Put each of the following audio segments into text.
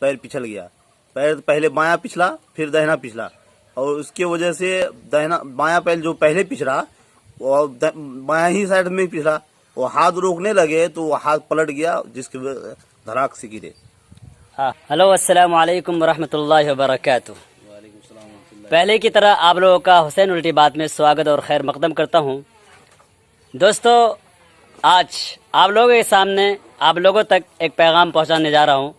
पैर पिछल गया। पैर पहले बायां पिछला, फिर दाहिना पिछला, और उसके वजह से दाहिना बायां पैर जो पहले पिछड़ा वो बायां ही साइड में पिछड़ा। वो हाथ रोकने लगे तो वो हाथ पलट गया, जिसके धड़ाक से गिरे। हाँ, हेलो, अस्सलाम वालेकुम वरहमतुल्लाहि वबरकातुह। पहले की तरह आप लोगों का हुसैन उल्टी बात में स्वागत और खैर मकदम करता हूँ। दोस्तों, आज आप लोगों के सामने, आप लोगों तक एक पैगाम पहुँचाने जा रहा हूँ।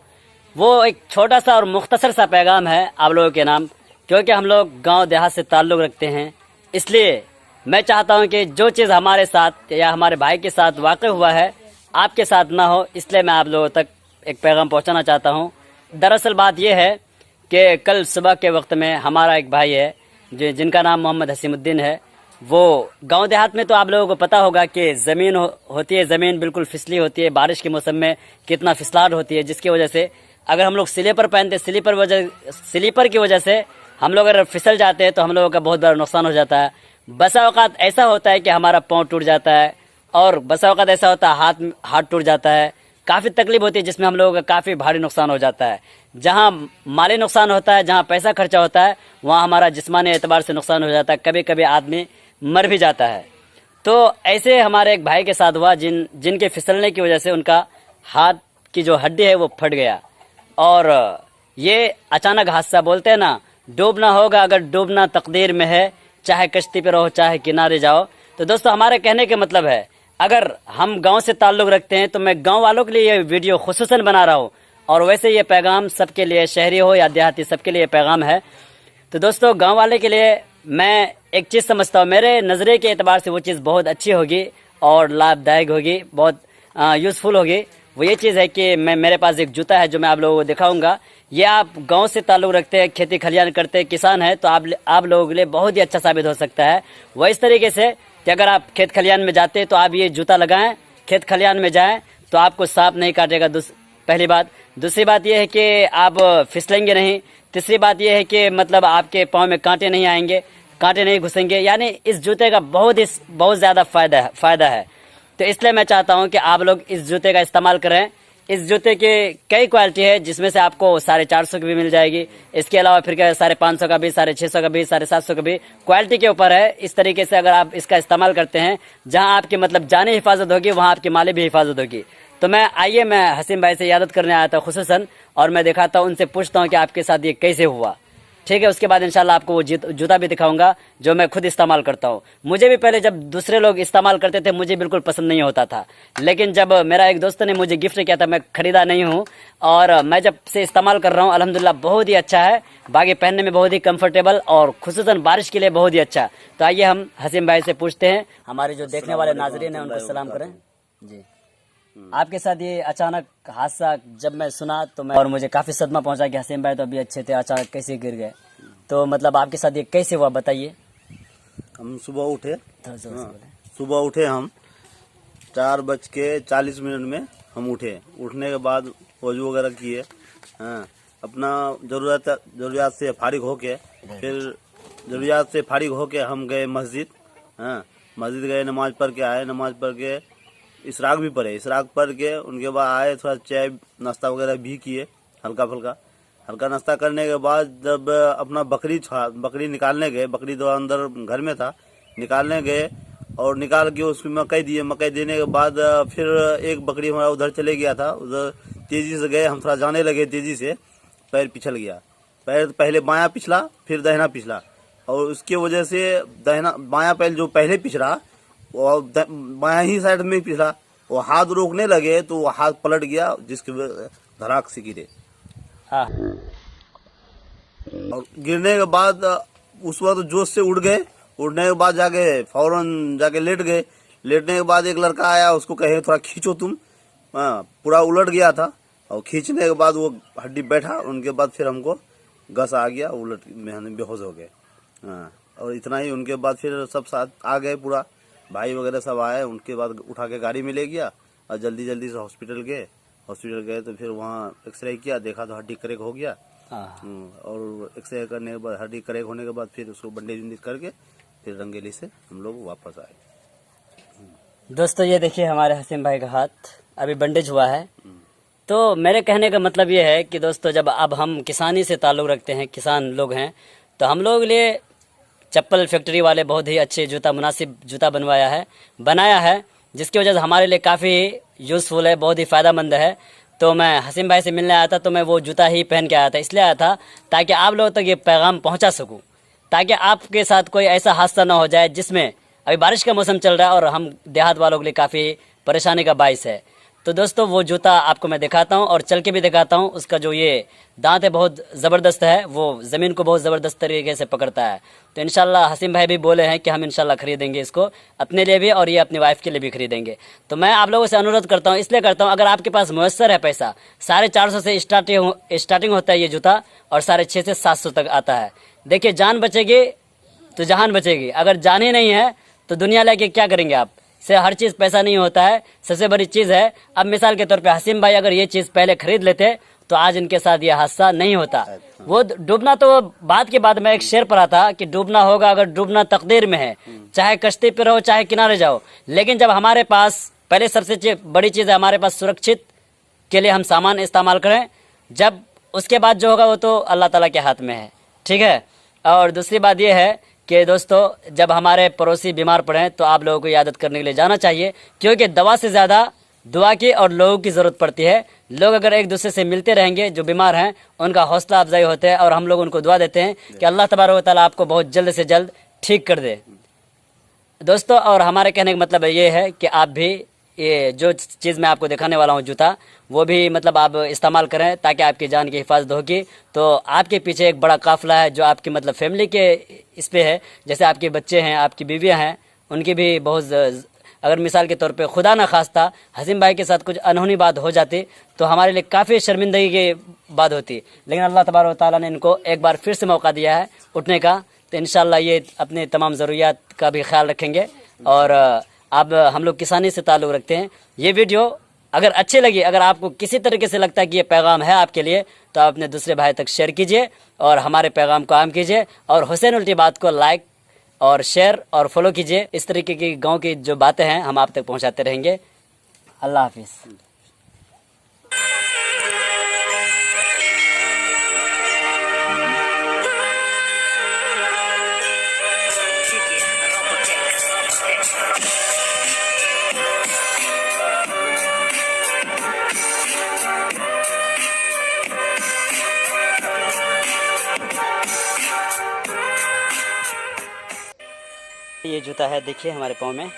वो एक छोटा सा और मुख्तसर सा पैगाम है आप लोगों के नाम, क्योंकि हम लोग गांव देहात से ताल्लुक़ रखते हैं। इसलिए मैं चाहता हूं कि जो चीज़ हमारे साथ या हमारे भाई के साथ वाक़ हुआ है आपके साथ ना हो, इसलिए मैं आप लोगों तक एक पैगाम पहुंचाना चाहता हूं। दरअसल बात यह है कि कल सुबह के वक्त में हमारा एक भाई है जिनका नाम मोहम्मद हसीमुद्दीन है। वो गांव देहात में तो आप लोगों को पता होगा कि ज़मीन होती है, ज़मीन बिल्कुल फिसली होती है। बारिश के मौसम में कितना फिसलाहट होती है, जिसकी वजह से अगर हम लोग स्लीपर पहनते, स्लीपर की वजह से हम लोग अगर फिसल जाते हैं तो हम लोगों का बहुत बड़ा नुकसान हो जाता है। बसा औकात ऐसा होता है कि हमारा पाँव टूट जाता है, और बसा औकात ऐसा होता है हाथ टूट जाता है। काफ़ी तकलीफ होती है, जिसमें हम लोगों का काफ़ी भारी नुकसान हो जाता है। जहाँ माली नुकसान होता है, जहाँ पैसा खर्चा होता है, वहाँ हमारा जिस्मानी एतबार से नुकसान हो जाता है। कभी कभी आदमी मर भी जाता है। तो ऐसे हमारे एक भाई के साथ हुआ जिनके फिसलने की वजह से उनका हाथ की जो हड्डी है वो फट गया। और ये अचानक हादसा, बोलते हैं ना, डूबना होगा अगर डूबना तकदीर में है, चाहे कश्ती पे रहो चाहे किनारे जाओ। तो दोस्तों, हमारे कहने के मतलब है, अगर हम गांव से ताल्लुक़ रखते हैं तो मैं गांव वालों के लिए ये वीडियो खुसूसन बना रहा हूँ। और वैसे ये पैगाम सबके लिए, शहरी हो या देहाती, सबके लिए पैगाम है। तो दोस्तों, गांव वाले के लिए मैं एक चीज़ समझता हूँ, मेरे नज़रिए के एतबार से वो चीज़ बहुत अच्छी होगी और लाभदायक होगी, बहुत यूज़फुल होगी। वो ये चीज़ है कि मेरे पास एक जूता है जो मैं आप लोगों को दिखाऊंगा। ये आप गांव से ताल्लुक़ रखते हैं, खेती खलियान करते हैं, किसान हैं, तो आप लोगों के लिए बहुत ही अच्छा साबित हो सकता है। वह इस तरीके से कि अगर आप खेत खलियान में जाते हैं तो आप ये जूता लगाएं, खेत खलियान में जाएं तो आपको सांप नहीं काटेगा, पहली बात। दूसरी बात यह है कि आप फिसलेंगे नहीं। तीसरी बात यह है कि मतलब आपके पाँव में कांटे नहीं आएंगे, कांटे नहीं घुसेंगे। यानी इस जूते का बहुत ज़्यादा फ़ायदा है। तो इसलिए मैं चाहता हूं कि आप लोग इस जूते का इस्तेमाल करें। इस जूते के कई क्वालिटी है, जिसमें से आपको 450 की भी मिल जाएगी। इसके अलावा फिर क्या 550 का भी, 650 का भी, 750 का भी, क्वालिटी के ऊपर है। इस तरीके से अगर आप इसका इस्तेमाल करते हैं, जहां आपकी मतलब जानी हिफाजत होगी, वहां आपकी माली भी हिफाजत होगी। तो मैं हसीम भाई से इयादत करने आया था खुसूसन, और मैं दिखाता हूँ, उनसे पूछता हूँ कि आपके साथ ये कैसे हुआ। ठीक है, उसके बाद इंशाल्लाह आपको वो जूता भी दिखाऊंगा जो मैं खुद इस्तेमाल करता हूँ। मुझे भी पहले जब दूसरे लोग इस्तेमाल करते थे मुझे बिल्कुल पसंद नहीं होता था, लेकिन जब मेरा एक दोस्त ने मुझे गिफ्ट किया था, मैं खरीदा नहीं हूँ, और मैं जब से इस्तेमाल कर रहा हूँ अल्हम्दुलिल्लाह बहुत ही अच्छा है। बाकी पहनने में बहुत ही कंफर्टेबल और खुसूसन बारिश के लिए बहुत ही अच्छा। तो आइए हम हसीम भाई से पूछते हैं। हमारे जो देखने वाले नाजरीन हैं उनको सलाम करें। जी, आपके साथ ये अचानक हादसा जब मैं सुना तो और मुझे काफ़ी सदमा पहुंचा कि हसीम भाई तो अभी अच्छे थे, अचानक कैसे गिर गए। तो मतलब आपके साथ ये कैसे हुआ, बताइए। हम सुबह उठे, सुबह उठे हम 4:40 में हम उठे। उठने के बाद वजू वगैरह किए, हाँ, अपना ज़रूरियात से फारिग होके, फिर ज़रूरियात से फारिग होके हम गए मस्जिद। हाँ, मस्जिद गए, नमाज पढ़ के आए। नमाज पढ़ के इशराक भी पढ़े। इशराक पढ़ के उनके बाद आए, थोड़ा चाय नाश्ता वगैरह भी किए, हल्का नाश्ता करने के बाद जब अपना बकरी निकालने गए, बकरी तो अंदर घर में था, निकालने गए और निकाल के उसमें मकई दिए। मकई देने के बाद फिर एक बकरी हमारा उधर चले गया था, उधर तेज़ी से गए, हम थोड़ा जाने लगे तेज़ी से, पैर पिछल गया। पैर पहले बायां पिछला, फिर दाहिना पिछला, और उसके वजह से बायां पैर जो पहले पिछड़ा वो बायां ही साइड में पिछड़ा। वो हाथ रोकने लगे तो वो हाथ पलट गया, जिसके धड़ाक से गिरे। हाँ। और गिरने के बाद उस वक्त जोश से उठ गए। उठने के बाद जाके फौरन जाके लेट गए। लेटने के बाद एक लड़का आया, उसको कहे थोड़ा खींचो तुम। हाँ, पूरा उलट गया था, और खींचने के बाद वो हड्डी बैठा। उनके बाद फिर हमको गस आ गया, उलट में हम बेहोश हो गए। हाँ, और इतना ही। उनके बाद फिर सब साथ आ गए, पूरा भाई वगैरह सब आए। उनके बाद उठा के गाड़ी में ले गया और जल्दी से हॉस्पिटल गए। तो फिर वहाँ एक्सरे किया, देखा तो हड्डी क्रैक हो गया। और एक्सरे करने के बाद हड्डी क्रैक होने के बाद फिर उसको बंडेज करके फिर रंगेली से हम लोग वापस आए। दोस्तों, ये देखिए हमारे हसीम भाई का हाथ अभी बंडेज हुआ है। तो मेरे कहने का मतलब ये है कि दोस्तों, जब अब हम किसानी से ताल्लुक़ रखते हैं, किसान लोग हैं, तो हम लोग लिए चप्पल फैक्ट्री वाले बहुत ही अच्छे जूता, मुनासिब जूता बनाया है, जिसकी वजह से हमारे लिए काफ़ी यूज़फुल है, बहुत ही फ़ायदेमंद है। तो मैं हसीम भाई से मिलने आया था, तो मैं वो जूता ही पहन के आया था, इसलिए आया था ताकि आप लोगों तक ये पैगाम पहुंचा सकूं, ताकि आपके साथ कोई ऐसा हादसा ना हो जाए जिसमें, अभी बारिश का मौसम चल रहा है और हम देहात वालों के लिए काफ़ी परेशानी का बाइस है। तो दोस्तों, वो जूता आपको मैं दिखाता हूं और चल के भी दिखाता हूं। उसका जो ये दांत है बहुत ज़बरदस्त है, वो ज़मीन को बहुत ज़बरदस्त तरीके से पकड़ता है। तो इंशाल्लाह हसीम भाई भी बोले हैं कि हम इंशाल्लाह खरीदेंगे इसको, अपने लिए भी और ये अपनी वाइफ के लिए भी खरीदेंगे। तो मैं आप लोगों से अनुरोध करता हूँ, इसलिए करता हूँ, अगर आपके पास मुयस्सर है पैसा, 450 से स्टार्टिंग होता है ये जूता और 650 से 700 तक आता है। देखिए, जान बचेगी तो जहान बचेगी, अगर जान ही नहीं है तो दुनिया लेके क्या करेंगे आप? से हर चीज़ पैसा नहीं होता है, सबसे बड़ी चीज़ है। अब मिसाल के तौर पे हसीम भाई अगर ये चीज़ पहले खरीद लेते तो आज इनके साथ ये हादसा नहीं होता। वो डूबना तो बात के बाद में एक शेर पढ़ा था कि डूबना होगा, अगर डूबना तकदीर में है, चाहे कश्ती पे रहो चाहे किनारे जाओ। लेकिन जब हमारे पास पहले सबसे बड़ी चीज़ है, हमारे पास सुरक्षित के लिए हम सामान इस्तेमाल करें, जब उसके बाद जो होगा वो तो अल्लाह ताला के हाथ में है, ठीक है। और दूसरी बात ये है कि दोस्तों, जब हमारे पड़ोसी बीमार पड़े तो आप लोगों को इयादत करने के लिए जाना चाहिए, क्योंकि दवा से ज़्यादा दुआ की और लोगों की ज़रूरत पड़ती है। लोग अगर एक दूसरे से मिलते रहेंगे, जो बीमार हैं उनका हौसला अफजाई होता है और हम लोग उनको दुआ देते हैं कि अल्लाह तबारक व तआला आपको बहुत जल्द से जल्द ठीक कर दे दोस्तों। और हमारे कहने का मतलब ये है कि आप भी ये जो चीज़ मैं आपको दिखाने वाला हूँ जूता, वो भी मतलब आप इस्तेमाल करें ताकि आपकी जान की हिफाजत होगी। तो आपके पीछे एक बड़ा काफ़िला है जो आपकी मतलब फैमिली के इस पे है, जैसे आपके बच्चे हैं, आपकी बीवियाँ हैं, उनकी भी बहुत, अगर मिसाल के तौर पे खुदा ना खास्ता हसीम भाई के साथ कुछ अनहोनी बात हो जाती तो हमारे लिए काफ़ी शर्मिंदगी की बात होती। लेकिन अल्लाह तबारक व तआला ने इनको एक बार फिर से मौका दिया है उठने का, तो इंशाल्लाह ये अपने तमाम ज़रूरियात का भी ख्याल रखेंगे। और अब हम लोग किसानी से ताल्लुक़ रखते हैं। ये वीडियो अगर अच्छी लगी, अगर आपको किसी तरीके से लगता है कि ये पैगाम है आपके लिए, तो आप अपने दूसरे भाई तक शेयर कीजिए और हमारे पैगाम को आम कीजिए। और हुसैन उल्टी बात को लाइक और शेयर और फॉलो कीजिए। इस तरीके की गांव की जो बातें हैं हम आप तक पहुंचाते रहेंगे। अल्लाह हाफिज़। ये जूता है, देखिए हमारे पाँव में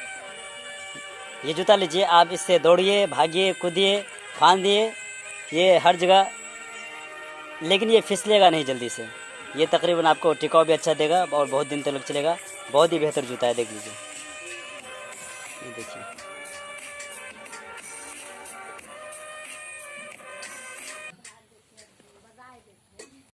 ये जूता लीजिए आप, इससे दौड़िए, भागिए, कूदिए, फांदिए, ये हर जगह, लेकिन ये फिसलेगा नहीं जल्दी से। ये तकरीबन आपको टिकाऊ भी अच्छा देगा और बहुत दिन तक चलेगा। बहुत ही बेहतर जूता है, देख लीजिए, ये देखिए।